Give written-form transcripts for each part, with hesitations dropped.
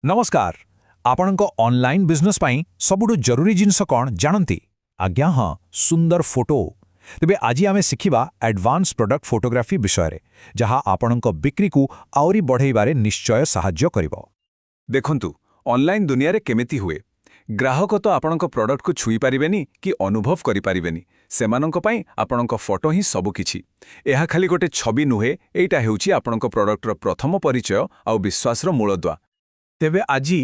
नमस्कार आपणक online business पाई सबुठु जरूरी जिनस कौन जानती आज्ञा हाँ सुंदर फोटो तेबे आज आमे शिखिबा एडवांस प्रोडक्ट फोटोग्राफी विषय जहाँ आपणक बिक्री को आउरी बढ़ाइबारे निश्चय साहाय्य करिवो। देखंतु ऑनलाइन दुनिया रे केमिति हुए ग्राहक तो आपणक प्रोडक्ट को छुई पारिबेनी कि अनुभव करि पारिबेनी सेमानक पई आपणक फोटो ही सबु किछि एहा खाली गोटे छवि नुहे एटा हेउछि आपणक प्रोडक्ट रो प्रथम परिचय आ विश्वास रो मूलद्वा। तेबे आजी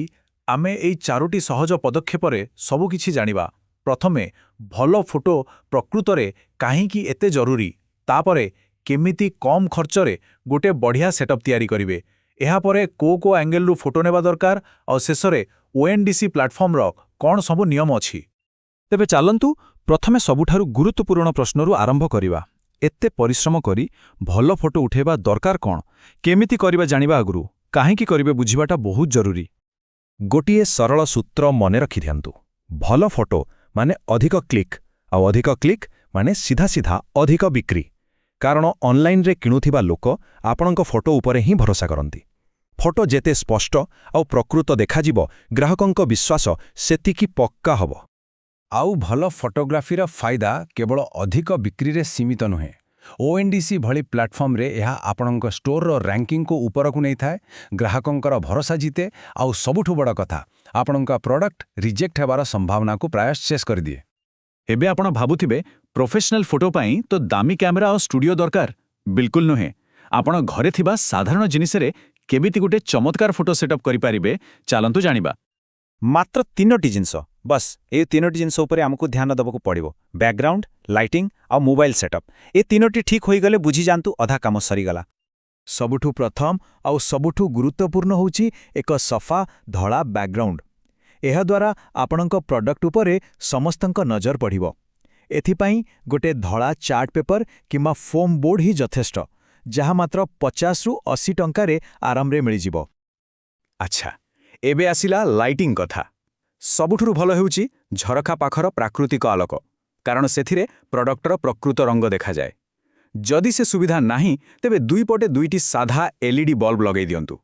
आमे एई चारोटी सहज पदक्षेपरे सबु किछि जानिबा। प्रथमे भलो फोटो प्रकृतरे काहींकी एते जरूरी, तापरे केमिति कम खर्चरे गोटे बढ़िया सेटअप तैयारी करिवे, एहा परे को एंगल रु फोटो नेबा दरकार और शेषरे ओएनडीसी प्लाटफॉर्म रो कोन सबु नियम अछि। तेबे चालंतु प्रथमे सबुठारु गुरुत्वपूर्ण प्रश्नरु आरंभ करिवा। एते परिश्रम करी भलो फोटो उठेबा दरकार कोन, केमिति करिबा जानिबा आगुरु काहींकी करिवे बुझिबाटा बहुत जरूरी। गोटिए सरल सूत्र मने रखि दियंतु, भलो फोटो माने अधिक क्लिक आ अधिक क्लिक माने सीधा सीधा अधिक बिक्री। कारण ऑनलाइन रे किणुथिबा लोक आपणक फोटो उपरे ही भरोसा करंती। फोटो जेते स्पष्ट आ प्रकृत देखाजिबो ग्राहकंक विश्वास सेतिकी पक्का हबो। आउ भलो फोटोग्राफी रो फायदा केवल अधिक बिक्री रे सीमित नुहे। ओएनडीसी भली प्लाटफॉर्म रे यह आपणक स्टोर रो रैंकिंग को ऊपर को नहीं थाए, ग्राहकंकर भरोसा जीते आउ सबुठु बड़ कथा आपणक प्रोडक्ट रिजेक्ट हेबार संभावना को प्राय शेष कर दिए। एबे आपण भाबुथिबे प्रोफेशनल फोटो पाई तो दामी कैमेरा और स्टूडियो दरकार, बिल्कुल नुहे। आपण घरे थिबा साधारण जिनिसरे केबिति गुटे चमत्कार फोटो सेटअप करि पारिबे, चालंतु जानिबा। मात्र तीनोटी जिनस, बस ए तीनोटी जिनस उपरे हमकु ध्यान देबको पड़िबो। बैकग्राउंड, लाइटिंग और मोबाइल सेटअप, ए तीनोटी ठीक होई गले बुझी जानतु अधा काम सरीगला। सबुठु प्रथम आउ सबुठु गुरुत्वपूर्ण होउची एक सफा धड़ा बैकग्राउंड। एहा द्वारा आपणक प्रोडक्ट उपरे समस्तंक नजर पड़िबो। एथिपाई गोटे धड़ा चार्ट पेपर किंबा फोम बोर्ड ही यथेष्ट, जहा मात्र 50 रु 80 टंकारे आरामरे मिलिजिबो। अच्छा एबे आसिला लाइटिंग कथा। सबुठुरु भलो हेउची झरखा पाखर प्राकृतिक आलोक, कारण सेथिरे प्रोडक्टर प्रकृत रंग देखा जाए। जदि से सुविधा नाही तेबे दुई पटे दुईटी साधा एलईडी बल्ब लगै दियंतु।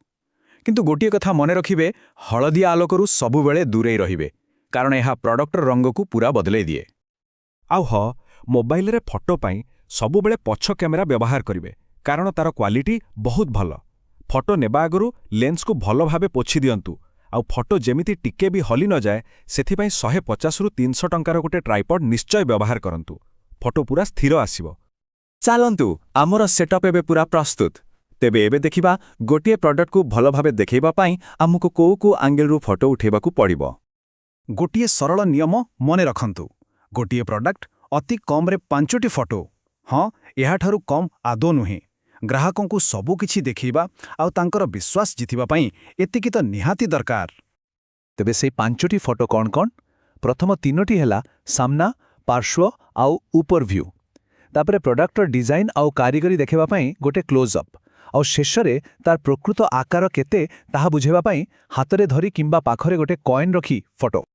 किंतु गोटिए कथा मने रखिबे, हळदिया आलोकरु सबुबेले दूरेई रहिबे, कारण एहा प्रोडक्टर रंग को पूरा बदलै दिए। आउ ह मोबाइल रे फोटो पाई सबुबेले पछ कैमेरा व्यवहार करिवे, कारण तार क्वालिटी बहुत भलो। फोटो नेबा आगुरु लेंस को भलो भाबे पोछि दियंतु, आउ फोटो जेमिति टिके भी हली न जाए सेथिपाई 150 रु 300 टंकार गोटे ट्राइपॉड निश्चय व्यवहार करंतु। फोटो पूरा स्थिर आसीबो। चालंतु आमर सेटअप एबे पूरा प्रस्तुत। तेबे एबे देखिबा गोटिए प्रोडक्ट को भलो भाबे देखैबा पाई हमकु को एंगल रु फोटो उठेबाकू पड़िबो। गोटिए सरल नियम मने रखंतु, गोटिए प्रोडक्ट अति कम रे 5टी फोटो, हाँ एहा ठारु कम आदो नुहे। ग्राहकों को सबु किछि देखैबा आउ तांकर विश्वास जितिबा पाई एतिकी तो निहाती दरकार। तेबे से 5टी फोटो कौन कौन? प्रथम 3टी हेला सामना, पार्श्व आउ ऊपर व्यू। तापरे प्रोडक्टर डिजाइन आउ कारीगरी देखैबा पाई गोटे क्लोजअप, आउ शेषरे तार प्रकृत आकार केते ताहा बुझेबा पाई हातरे धरी किंबा पाखरे गोटे कॉइन रखी फोटो।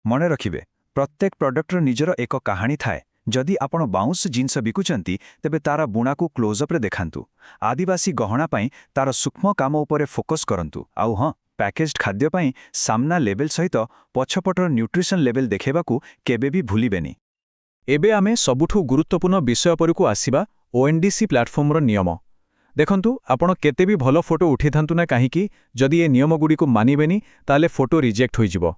मने रखिबे प्रत्येक प्रोडक्टर निजर एक कहानी थाए। जदि आपण बाउंस जिन्स बिकुचंती तेबे तारा बुणा को क्लोजअप रे देखांतु। आदिवासी गहना पाई तार सूक्ष्म काम उपरे फोकस करंतु। आउ हाँ पैकेज्ड खाद्य पाई सामना लेवल सहित पछपटर न्यूट्रिशन लेवल देखेबाकू केबे भी भूलिबेनी। एबे आमे सबुठु गुरुत्वपूर्ण विषय परकू आसिबा, ओएनडीसी प्लाटफॉर्म रो नियम। देखंतु आपण केते भी भलो फोटो उठेथांतु ना काहींकी जदि ए नियम गुडी को मानिबेनी ताले फोटो रिजेक्ट होइजिबो।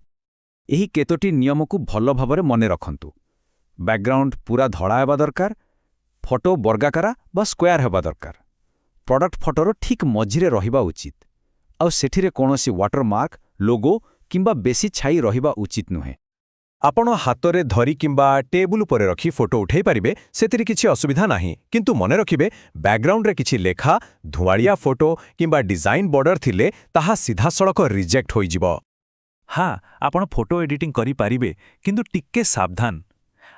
एही केतोटी नियम को भलो भाबरे मने रखंतु। बैकग्राउंड पूरा धड़ा हेबा दरकार, फोटो वर्गाकारा बा स्क्वायर हेबा दरकार, प्रोडक्ट फोटोर ठीक मझिरे रहिबा उचित, आउ सेठिरे कोनोसी वाटरमार्क, लोगो किंबा बेसी छाई रहिबा उचित नुहे। आपण हातरे धरी किंबा टेबुल उपरे रखी फोटो उठेई पारिबे, सेतिरि किछि असुविधा नाही। किंतु मने रखिबे बैकग्राउंड रे किछि लेखा, धुआड़िया फोटो किंबा डिजाइन बॉर्डर थिले ताहा सीधा सड़क रिजेक्ट होइजिबो। हाँ आपण फोटो एडिटिंग करि पारिबे, किंतु टिक्के सावधान।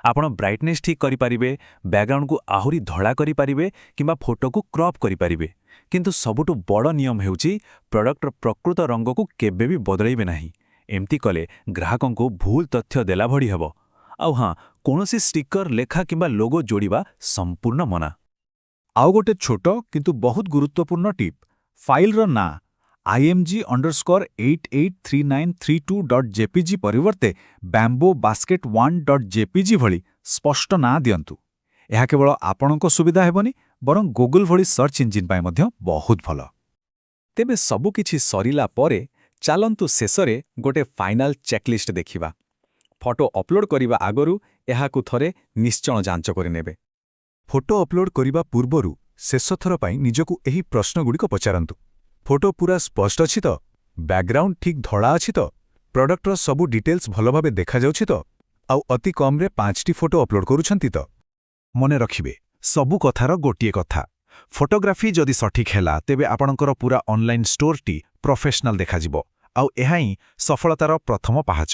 आपण ब्राइटनेस ठीक करि पारिबे, बैकग्राउंड को आहुरी धड़ा करि पारिबे किंबा फोटो को क्रॉप करि पारिबे, किंतु सबुठु बड़ नियम हेउची प्रोडक्टर प्रकृत रंग को केबे भी बदलैबे नाही। एमती कले ग्राहकों को भूल तथ्य देला भड़ी हेबो। आउ हाँ कोनोसी स्टिकर, लेखा किंबा लोगो जोड़िबा संपूर्ण मना। आउ गोटे छोटो किंतु बहुत गुरुत्वपूर्ण टिप, फाइल रो ना img_883932.jpg ପରିବର୍ତ୍ତେ bamboo_basket1.jpg ଭଳି ସ୍ପଷ୍ଟ ନାଁ ଦିଅନ୍ତୁ। ଏହା କେବଳ ଆପଣଙ୍କ ସୁବିଧା ହେବନି, ବରଂ ଗୁଗଲ ଭଳି ସର୍ଚ୍ଚ ଇଞ୍ଜିନ୍ ପାଇଁ ମଧ୍ୟ ବହୁତ ଭଲ। ତେବେ ସବୁକିଛି ସରିଲା ପରେ ଚାଲନ୍ତୁ ଶେଷରେ ଗୋଟେ ଫାଇନାଲ୍ ଚେକଲିଷ୍ଟ ଦେଖିବା। ଫଟୋ ଅପଲୋଡ୍ କରିବା ଆଗରୁ ଏହାକୁ ଥରେ ନିଶ୍ଚୟ ଯାଞ୍ଚ କରିନେବେ। ଫଟୋ ଅପଲୋଡ୍ କରିବା ପୂର୍ବରୁ ଶେଷ ଥର ପାଇଁ ନିଜକୁ ଏହି ପ୍ରଶ୍ନଗୁଡ଼ିକ ପଚାରନ୍ତୁ। ଫଟୋ ପୁରା ସ୍ପଷ୍ଟ ଅଛି ତ? ବ୍ୟାକଗ୍ରାଉଣ୍ଡ ଠିକ୍ ଧଳା ଅଛି ତ? ପ୍ରଡକ୍ଟର ସବୁ ଡିଟେଲ୍ସ ଭଲ ଭାବେ ଦେଖାଯାଉଛି ତ? ଆଉ ଅତି କମ୍ରେ 5ଟି ଫଟୋ ଅପଲୋଡ୍ କରୁଛନ୍ତି ତ? ମନେ ରଖିବେ, ସବୁ କଥାର ଗୋଟିଏ କଥା, ଫଟୋଗ୍ରାଫି ଯଦି ସଠିକ୍ ହେଲା ତେବେ ଆପଣଙ୍କର ପୁରା ଅନଲାଇନ୍ ଷ୍ଟୋରଟି ପ୍ରଫେସନାଲ ଦେଖାଯିବ। ଆଉ ଏହା ହିଁ ସଫଳତାର ପ୍ରଥମ ପାହାଚ।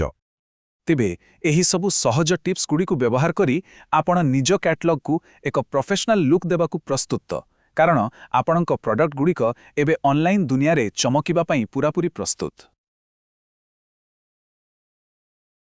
ତେବେ ଏହି ସବୁ ସହଜ ଟିପ୍ସଗୁଡ଼ିକୁ ବ୍ୟବହାର କରି ଆପଣ ନିଜ କ୍ୟାଟଲଗକୁ ଏକ ପ୍ରଫେସନାଲ ଲୁକ୍ ଦେବାକୁ ପ୍ରସ୍ତୁତ, କାରଣ ଆପଣଙ୍କ ପ୍ରଡକ୍ଟଗୁଡ଼ିକ ଏବେ ଅନଲାଇନ୍ ଦୁନିଆରେ ଚମକିବା ପାଇଁ ପୂରାପୂରି ପ୍ରସ୍ତୁତ।